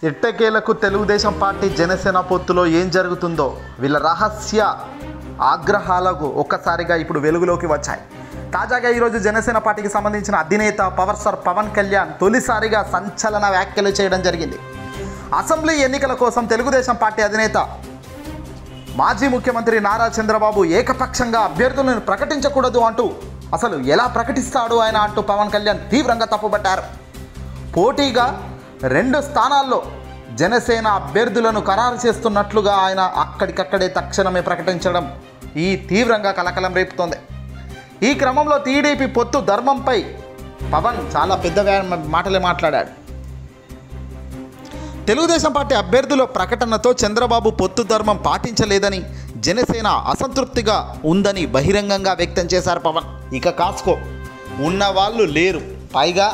ఎట్టకేలకు తెలుగుదేశం పార్టీ జనసేన పొత్తులో ఏం జరుగుతుందో వీళ్ళ రహస్య ఆగ్రహాలకు ఒక్కసారిగా ఇప్పుడు వెలుగులోకి వచ్చాయి. తాజాగా ఈరోజు జనసేన పార్టీకి సంబంధించిన అధినేత పవర్ స్టార్ పవన్ కళ్యాణ్ తొలిసారిగా సంచలన వ్యాఖ్యలు చేయడం జరిగింది. అసెంబ్లీ ఎన్నికల కోసం తెలుగుదేశం పార్టీ అధినేత మాజీ ముఖ్యమంత్రి నారా చంద్రబాబు ఏకపక్షంగా అభ్యర్థులను ప్రకటించకూడదు అంటూ అసలు ఎలా ప్రకటిస్తాడు ఆయన అంటూ పవన్ కళ్యాణ్ తీవ్రంగా తప్పుపట్టారు. పోటీగా 2 స్థానాల్లో జనసేన అభ్యర్థులను ఖరారు చేస్తున్నట్లుగా ఆయన అక్కడికక్కడే తక్షణమే ప్రకటించడం ఈ తీవ్రంగా కలకలం రేపుతోంది. ఈ క్రమంలో టీడీపీ పొత్తు ధర్మంపై పవన్ చాలా పెద్ద మాటలే మాట్లాడాడు. తెలుగుదేశం పార్టీ అభ్యర్థుల ప్రకటనతో చంద్రబాబు పొత్తు ధర్మం పాటించలేదని, జనసేన అసంతృప్తిగా ఉందని బహిరంగంగా వ్యక్తం చేశారు పవన్. ఇక కాసుకో, ఉన్నవాళ్ళు లేరు, పైగా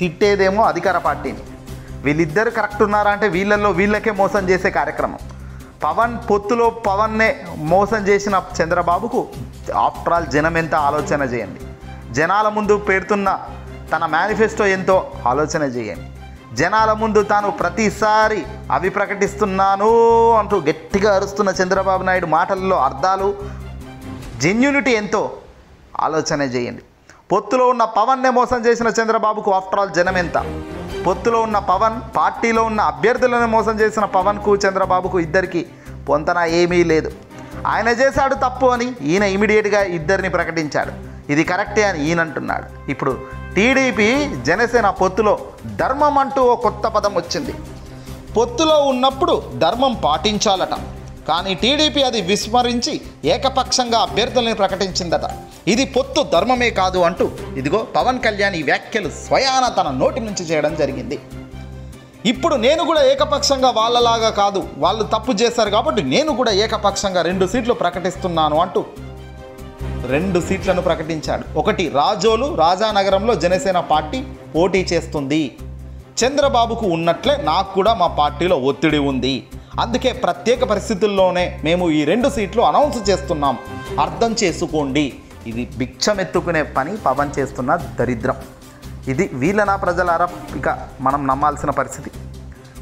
తిట్టేదేమో అధికార పార్టీని. వీళ్ళిద్దరు కరెక్ట్ ఉన్నారా అంటే వీళ్ళల్లో వీళ్ళకే మోసం చేసే కార్యక్రమం. పవన్ పొత్తులో పవన్నే మోసం చేసిన చంద్రబాబుకు ఆఫ్టర్ ఆల్ జనం ఎంత ఆలోచన చేయండి. జనాల ముందు పెడుతున్న తన మేనిఫెస్టో ఎంతో ఆలోచన చేయండి. జనాల ముందు తాను ప్రతిసారి అవి ప్రకటిస్తున్నాను అంటూ గట్టిగా అరుస్తున్న చంద్రబాబు నాయుడు మాటల్లో అర్థాలు, జెన్యూనిటీ ఎంతో ఆలోచన చేయండి. పొత్తులో ఉన్న పవన్నే మోసం చేసిన చంద్రబాబుకు ఆఫ్టర్ ఆల్ జనం ఎంత? పొత్తులో ఉన్న పవన్, పార్టీలో ఉన్న అభ్యర్థులను మోసం చేసిన పవన్కు చంద్రబాబుకు ఇద్దరికి పొంతన ఏమీ లేదు. ఆయన చేశాడు తప్పు అని ఈయన ఇమీడియట్గా ఇద్దరిని ప్రకటించాడు. ఇది కరెక్టే అని ఈయన అంటున్నాడు. ఇప్పుడు టీడీపీ జనసేన పొత్తులో ధర్మం అంటూ ఓ కొత్త పదం వచ్చింది. పొత్తులో ఉన్నప్పుడు ధర్మం పాటించాలట, కానీ టీడీపీ అది విస్మరించి ఏకపక్షంగా అభ్యర్థుల్ని ప్రకటించిందట. ఇది పొత్తు ధర్మమే కాదు అంటూ ఇదిగో పవన్ కళ్యాణ్ ఈ వ్యాఖ్యలు స్వయాన తన నోటి నుంచి చేయడం జరిగింది. ఇప్పుడు నేను కూడా ఏకపక్షంగా వాళ్ళలాగా కాదు, వాళ్ళు తప్పు చేశారు కాబట్టి నేను కూడా ఏకపక్షంగా 2 సీట్లు ప్రకటిస్తున్నాను అంటూ 2 సీట్లను ప్రకటించాడు. ఒకటి రాజోలు, రాజానగరంలో జనసేన పార్టీ పోటీ చేస్తుంది. చంద్రబాబుకు ఉన్నట్లే నాకు కూడా మా పార్టీలో ఒత్తిడి ఉంది, అందుకే ప్రత్యేక పరిస్థితుల్లోనే మేము ఈ 2 సీట్లు అనౌన్స్ చేస్తున్నాం, అర్థం చేసుకోండి. ఇది భిక్షమెత్తుకునే పని పవన్ చేస్తున్న దరిద్రం. ఇది వీళ్ళనా ప్రజలారా ఇక మనం నమ్మాల్సిన పరిస్థితి.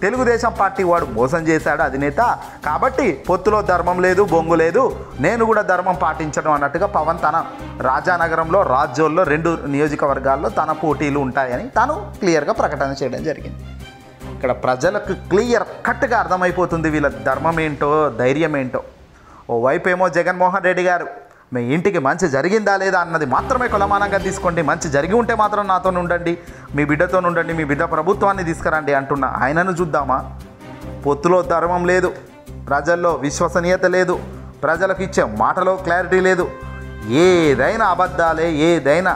తెలుగుదేశం పార్టీ వాడు మోసం చేశాడు అధినేత, కాబట్టి పొత్తులో ధర్మం లేదు, బొంగు లేదు, నేను కూడా ధర్మం పాటించడం అన్నట్టుగా పవన్ తన రాజానగరంలో, రాజ్యోల్లో 2 నియోజకవర్గాల్లో తన పోటీలు ఉంటాయని తాను క్లియర్గా ప్రకటన చేయడం జరిగింది. ఇక్కడ ప్రజలకు క్లియర్ కట్గా అర్థమైపోతుంది వీళ్ళ ధర్మం ఏంటో, ధైర్యం ఏంటో. ఓవైపు ఏమో జగన్మోహన్ రెడ్డి గారు మీ ఇంటికి మంచి జరిగిందా లేదా అన్నది మాత్రమే కొలమానంగా తీసుకోండి, మంచి జరిగి ఉంటే మాత్రం నాతో ఉండండి, మీ బిడ్డతో ఉండండి, మీ బిడ్డ ప్రభుత్వాన్ని తీసుకురండి అంటున్న ఆయనను చూద్దామా? పొత్తులో ధర్మం లేదు, ప్రజల్లో విశ్వసనీయత లేదు, ప్రజలకు ఇచ్చే మాటలో క్లారిటీ లేదు, ఏదైనా అబద్ధాలే, ఏదైనా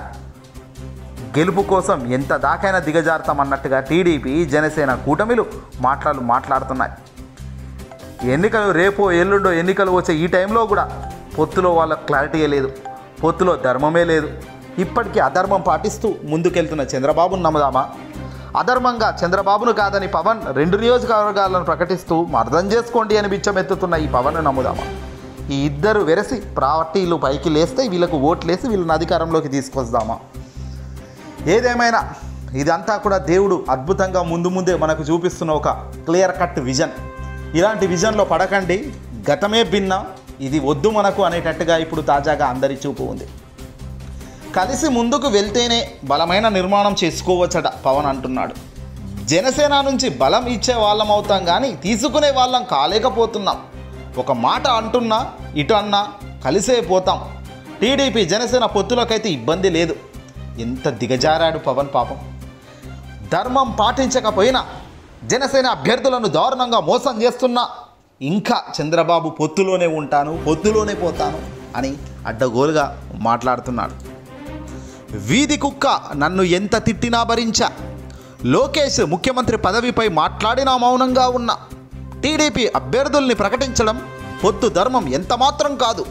గెలుపు కోసం ఎంత దాకైనా దిగజారుతామన్నట్టుగా టీడీపీ జనసేన కూటమిలు మాట్లాడుతున్నాయి. ఎన్నికలు రేపో ఎల్లుండో ఎన్నికలు వచ్చే ఈ టైంలో కూడా పొత్తులో వాళ్ళకు క్లారిటీయే లేదు, పొత్తులో ధర్మమే లేదు. ఇప్పటికీ అధర్మం పాటిస్తూ ముందుకెళ్తున్న చంద్రబాబును నమ్ముదామా? అధర్మంగా చంద్రబాబును కాదని పవన్ 2 నియోజకవర్గాలను ప్రకటిస్తూ అర్థం చేసుకోండి అని బిచ్చమెత్తుతున్న ఈ పవన్ను నమ్ముదామా? ఈ ఇద్దరు వెరసి పార్టీలు పైకి లేస్తే వీళ్ళకు ఓట్లేసి వీళ్ళని అధికారంలోకి తీసుకొస్తామా? ఏదేమైనా ఇదంతా కూడా దేవుడు అద్భుతంగా ముందే మనకు చూపిస్తున్న ఒక క్లియర్ కట్ విజన్. ఇలాంటి విజన్లో పడకండి, గతమే భిన్న, ఇది వద్దు మనకు అనేటట్టుగా ఇప్పుడు తాజాగా అందరి చూపు ఉంది. కలిసి ముందుకు వెళ్తేనే బలమైన నిర్మాణం చేసుకోవచ్చట పవన్ అంటున్నాడు. జనసేన నుంచి బలం ఇచ్చే వాళ్ళం అవుతాం కానీ తీసుకునే వాళ్ళం కాలేకపోతున్నాం. ఒక మాట అంటున్నా ఇటు అన్నా కలిసే పోతాం. టీడీపీ జనసేన పొత్తులకైతే ఇబ్బంది లేదు. ఎంత దిగజారాడు పవన్ పాపం. ధర్మం పాటించకపోయినా జనసేన అభ్యర్థులను దారుణంగా మోసం చేస్తున్నా ఇంకా చంద్రబాబు పొత్తులోనే ఉంటాను, పొత్తులోనే పోతాను అని అడ్డగోలుగా మాట్లాడుతున్నాడు. వీధి కుక్క నన్ను ఎంత తిట్టినా భరించా, లోకేష్ ముఖ్యమంత్రి పదవిపై మాట్లాడినా మౌనంగా ఉన్నా, టీడీపీ అభ్యర్థుల్ని ప్రకటించడం పొత్తు ధర్మం ఎంత మాత్రం కాదు.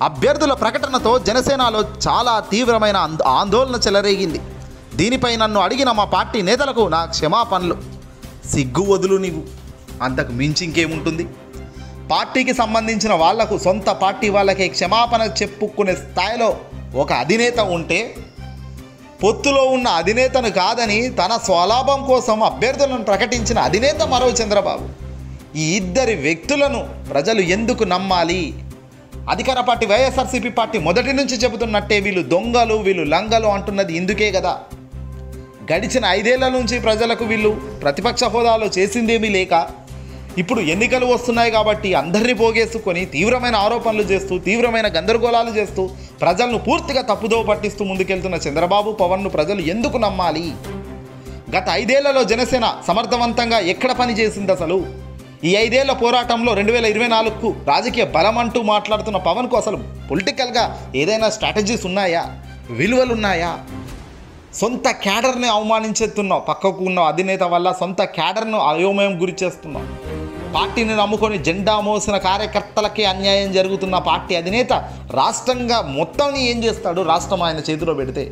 అభ్యర్థుల ప్రకటనతో జనసేనలో చాలా తీవ్రమైన ఆందోళన చెలరేగింది. దీనిపై నన్ను అడిగిన మా పార్టీ నేతలకు నా క్షమాపణలు. సిగ్గు వదులు నీవు, అంతకు మించి ఇంకేముంటుంది? పార్టీకి సంబంధించిన వాళ్లకు, సొంత పార్టీ వాళ్ళకే క్షమాపణ చెప్పుకునే స్థాయిలో ఒక అధినేత ఉంటే పొత్తులో ఉన్న అధినేతను కాదని తన స్వలాభం కోసం అభ్యర్థులను ప్రకటించిన అధినేత మరో చంద్రబాబు. ఈ ఇద్దరి వ్యక్తులను ప్రజలు ఎందుకు నమ్మాలి? అధికార పార్టీ వైఎస్ఆర్సీపీ పార్టీ మొదటి నుంచి చెబుతున్నట్టే వీళ్ళు దొంగలు, వీళ్ళు లంగలు అంటున్నది ఇందుకే కదా. గడిచిన 5 ఏళ్ల నుంచి ప్రజలకు వీళ్ళు ప్రతిపక్ష హోదాలో చేసిందేమీ లేక ఇప్పుడు ఎన్నికలు వస్తున్నాయి కాబట్టి అందరినీ పోగేసుకొని తీవ్రమైన ఆరోపణలు చేస్తూ, తీవ్రమైన గందరగోళాలు చేస్తూ, ప్రజలను పూర్తిగా తప్పుదోవ పట్టిస్తూ ముందుకెళ్తున్న చంద్రబాబు, పవన్ను ప్రజలు ఎందుకు నమ్మాలి? గత 5 ఏళ్లలో జనసేన సమర్థవంతంగా ఎక్కడ పని చేసింది అసలు? ఈ 5 ఏళ్ల పోరాటంలో 2024కు రాజకీయ బలం అంటూ మాట్లాడుతున్న పవన్కు అసలు పొలిటికల్గా ఏదైనా స్ట్రాటజీస్ ఉన్నాయా? విలువలు ఉన్నాయా? సొంత క్యాడర్ని అవమానించేస్తున్నావు. పక్కకు ఉన్న అధినేత వల్ల సొంత క్యాడర్ను అయోమయం గురి చేస్తున్నావు. పార్టీని నమ్ముకొని జెండా మోసిన కార్యకర్తలకే అన్యాయం జరుగుతున్న పార్టీ అధినేత రాష్ట్రంగా మొత్తాన్ని ఏం చేస్తాడు? రాష్ట్రం ఆయన చేతిలో పెడితే.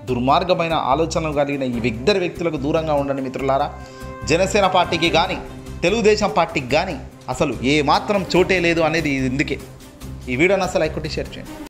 దుర్మార్గమైన ఆలోచనలు కలిగిన ఈ ఇద్దరు వ్యక్తులకు దూరంగా ఉండండి మిత్రులారా. జనసేన పార్టీకి కానీ తెలుగుదేశం పార్టీకి కానీ అసలు ఏమాత్రం చోటే లేదు అనేది ఇందుకే. ఈ వీడియోని అసలు లైక్ కొట్టి షేర్ చేయండి.